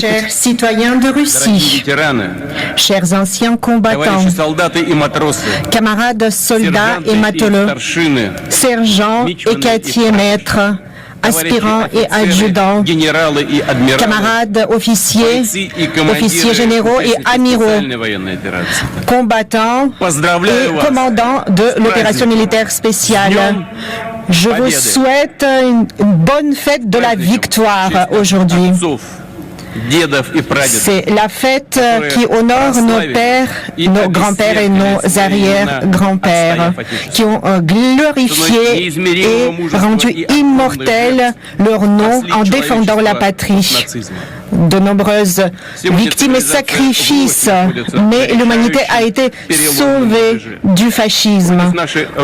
Chers citoyens de Russie, chers anciens combattants, camarades soldats et matelots, sergents et quartiers maîtres, aspirants et adjudants, camarades officiers, officiers généraux et amiraux, combattants et commandants de l'opération militaire spéciale. Je vous souhaite une bonne fête de la victoire aujourd'hui. C'est la fête qui honore nos pères, nos grands-pères et nos arrière-grands-pères, qui ont glorifié et rendu immortel leur nom en défendant la patrie. De nombreuses victimes et sacrifices, mais l'humanité a été sauvée du fascisme.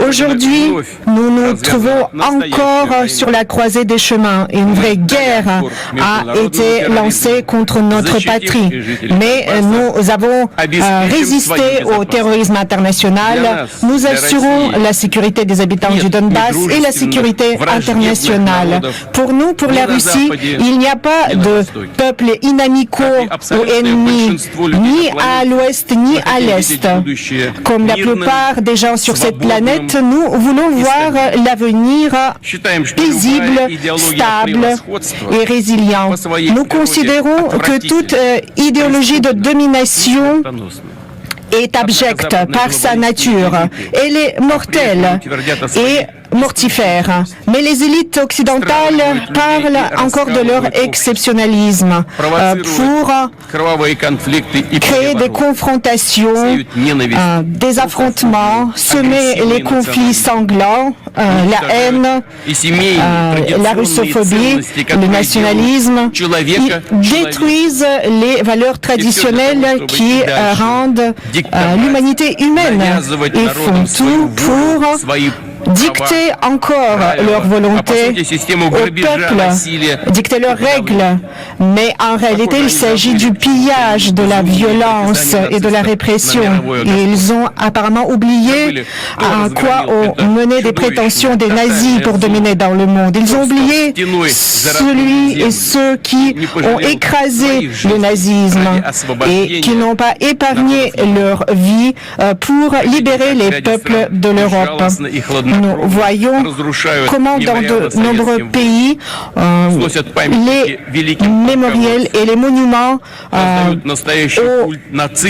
Aujourd'hui, nous nous trouvons encore sur la croisée des chemins. Une vraie guerre a été lancée contre notre patrie, mais nous avons résisté au terrorisme international. Nous assurons la sécurité des habitants du Donbass et la sécurité internationale. Pour nous, pour la Russie, il n'y a pas de peuple inamicaux ou ennemis, ni à l'ouest ni à l'est. Comme la plupart des gens sur cette planète, nous voulons voir l'avenir paisible, stable et résilient. Nous considérons que toute idéologie de domination est abjecte par sa nature. Elle est mortelle et mortifère. Mais les élites occidentales parlent encore de leur exceptionnalisme pour créer des confrontations, des affrontements, semer les conflits sanglants, la haine, la russophobie, le nationalisme. Ils détruisent les valeurs traditionnelles qui rendent l'humanité humaine. Ils font tout pour dicter encore leur volonté au peuple, dicter leurs règles. Mais en réalité, il s'agit du pillage, de la violence et de la répression. Et ils ont apparemment oublié à quoi ont mené des prétentions des nazis pour dominer dans le monde. Ils ont oublié celui et ceux qui ont écrasé le nazisme et qui n'ont pas épargné leur vie pour libérer les peuples de l'Europe. Nous voyons comment dans de nombreux pays, les mémoriels et les monuments aux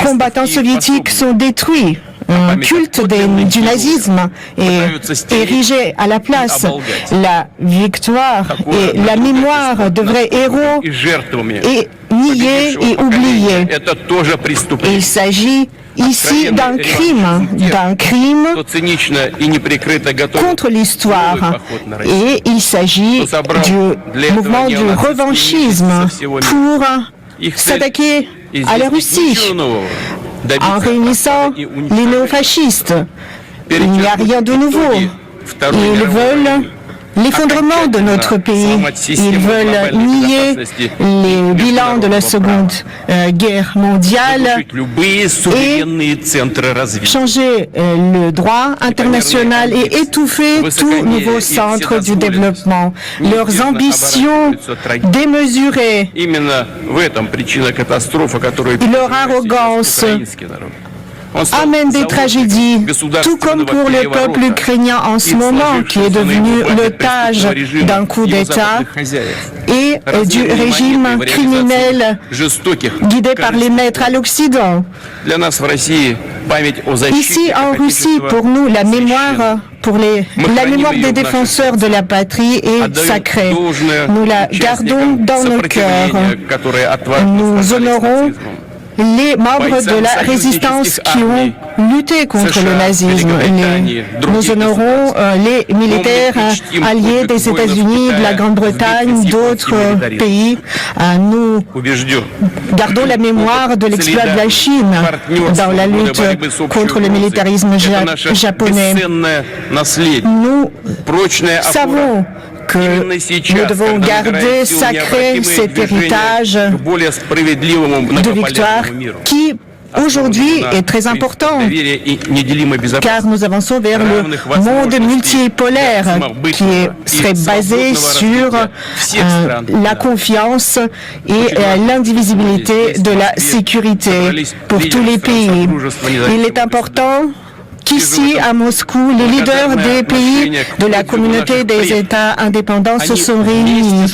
combattants soviétiques sont détruits. Un culte du nazisme est érigé à la place. La victoire et la mémoire de vrais héros est niée et oubliée. Il s'agit ici d'un crime contre l'histoire. Et il s'agit du mouvement du revanchisme pour s'attaquer à la Russie en réunissant les néofascistes. Il n'y a rien de nouveau. Ils veulent l'effondrement de notre pays. Ils veulent nier les bilans de la Seconde Guerre mondiale et changer le droit international et étouffer tout nouveau centre du développement. Leurs ambitions démesurées, leur arrogance amène des tragédies, tout comme pour le peuple ukrainien en ce moment, qui est devenu l'otage d'un coup d'État et du régime criminel guidé par les maîtres à l'Occident. Ici, en Russie, pour nous, la mémoire des défenseurs de la patrie est sacrée. Nous la gardons dans nos cœurs. Nous honorons les membres de la résistance qui ont lutté contre le nazisme. Nous honorons les militaires alliés des États-Unis, de la Grande-Bretagne, d'autres pays. Nous gardons la mémoire de l'exploit de la Chine dans la lutte contre le militarisme japonais. Nous savons que nous devons garder sacré cet héritage de victoire qui aujourd'hui est très important, car nous avançons vers le monde multipolaire qui serait basé sur la confiance et l'indivisibilité de la sécurité pour tous les pays. Il est important qu'ici, à Moscou, les leaders des pays de la communauté des États indépendants se sont réunis.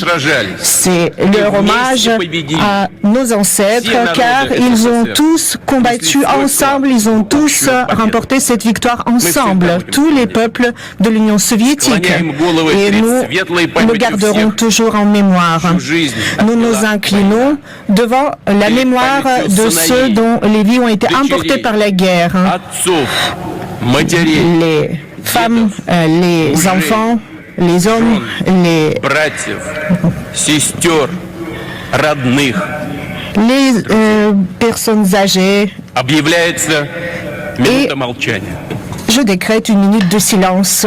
C'est leur hommage à nos ancêtres, car ils ont tous combattu ensemble, ils ont tous remporté cette victoire ensemble, tous les peuples de l'Union soviétique. Et nous le garderons toujours en mémoire. Nous nous inclinons devant la mémoire de ceux dont les vies ont été emportées par la guerre. Les femmes, les enfants, les hommes, les personnes âgées. Et je décrète une minute de silence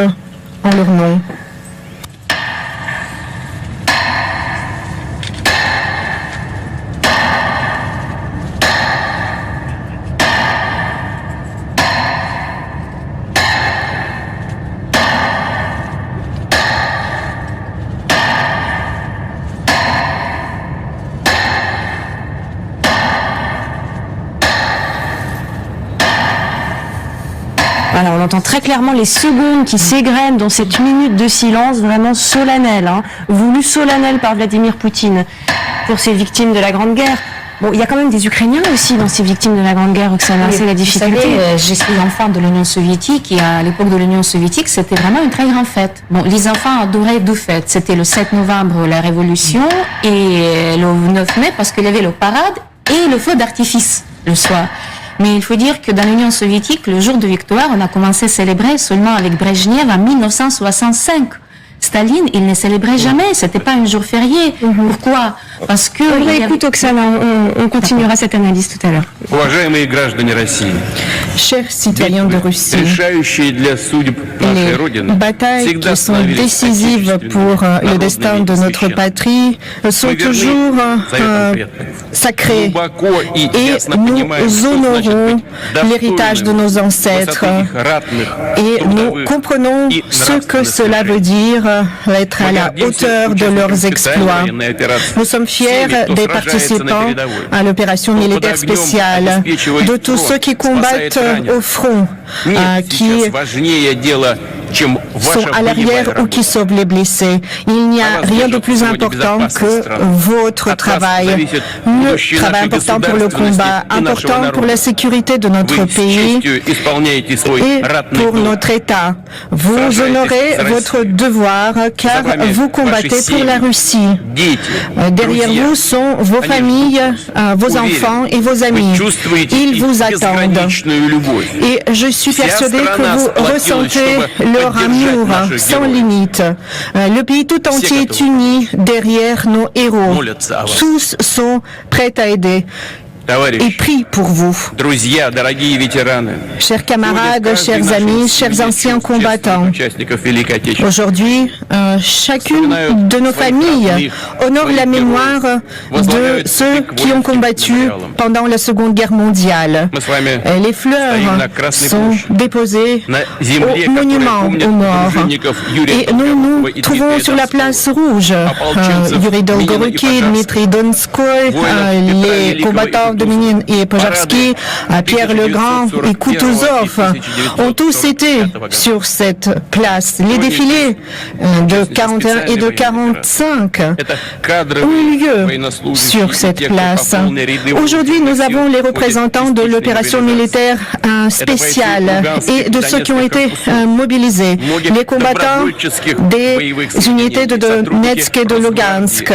en leur nom. Voilà, on entend très clairement les secondes qui s'égrènent dans cette minute de silence vraiment solennelle, voulue solennelle par Vladimir Poutine pour ces victimes de la Grande Guerre. Bon, il y a quand même des Ukrainiens aussi dans ces victimes de la Grande Guerre, Oksana, c'est la difficulté. Vous savez, je suis enfant de l'Union soviétique et à l'époque de l'Union soviétique, c'était vraiment une très grande fête. Bon, les enfants adoraient deux fêtes. C'était le 7 novembre, la Révolution, et le 9 mai, parce qu'il y avait le parade et le feu d'artifice le soir. Mais il faut dire que dans l'Union soviétique, le jour de victoire, on a commencé à célébrer seulement avec Brejnev en 1965. Staline, il ne célébrait jamais, c'était pas un jour férié. Pourquoi? Parce que... On réécoute Oksana, on continuera cette analyse tout à l'heure. Chers citoyens de Russie, les batailles qui sont décisives pour le destin de notre patrie sont toujours sacrées et nous honorons l'héritage de nos ancêtres et nous comprenons ce que cela veut dire être à la hauteur de leurs exploits. Nous sommes fiers des participants à l'opération militaire spéciale, de tous ceux qui combattent au front, qui sont à l'arrière ou qui sauvent les blessés. Il n'y a rien de plus important que votre travail. Le travail important pour le combat, important pour la sécurité de notre pays et pour notre État. Vous honorez votre devoir car vous combattez pour la Russie. Derrière vous sont vos familles, vos enfants et vos amis. Ils vous attendent. Et je suis persuadé que vous ressentez leur amour sans limite. Le pays tout entier est uni derrière nos héros. Tous sont prêts à aider et prie pour vous. Chers camarades, chers amis, chers anciens combattants, aujourd'hui, chacune de nos familles honore la mémoire de ceux qui ont combattu pendant la Seconde Guerre mondiale. Les fleurs sont déposées au monument aux morts. Et nous nous trouvons sur la place rouge. Yuri Dolgoruki, Dmitri Donskoy, les combattants Dominique et Pojarsky, Pierre Legrand et Kutuzov ont tous été sur cette place. Les défilés de 41 et de 45 ont eu lieu sur cette place. Aujourd'hui, nous avons les représentants de l'opération militaire spéciale et de ceux qui ont été mobilisés. Les combattants des unités de Donetsk et de Lugansk,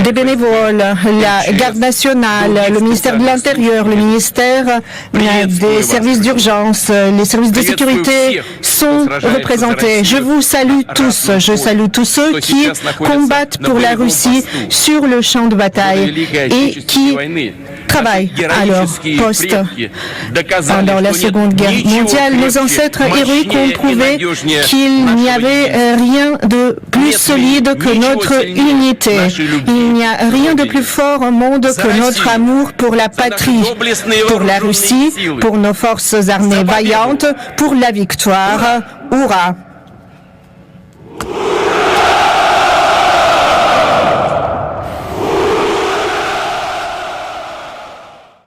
des bénévoles, la garde nationale, le ministère de l'Intérieur, le ministère des services d'urgence, les services de sécurité sont représentés. Je vous salue tous. Je salue tous ceux qui combattent pour la Russie sur le champ de bataille et qui travail à leur poste. Pendant la Seconde Guerre mondiale, nos ancêtres héroïques ont prouvé qu'il n'y avait rien de plus solide que notre unité. Il n'y a rien de plus fort au monde que notre amour pour la patrie, pour la Russie, pour nos forces armées vaillantes, pour la victoire. Hurrah!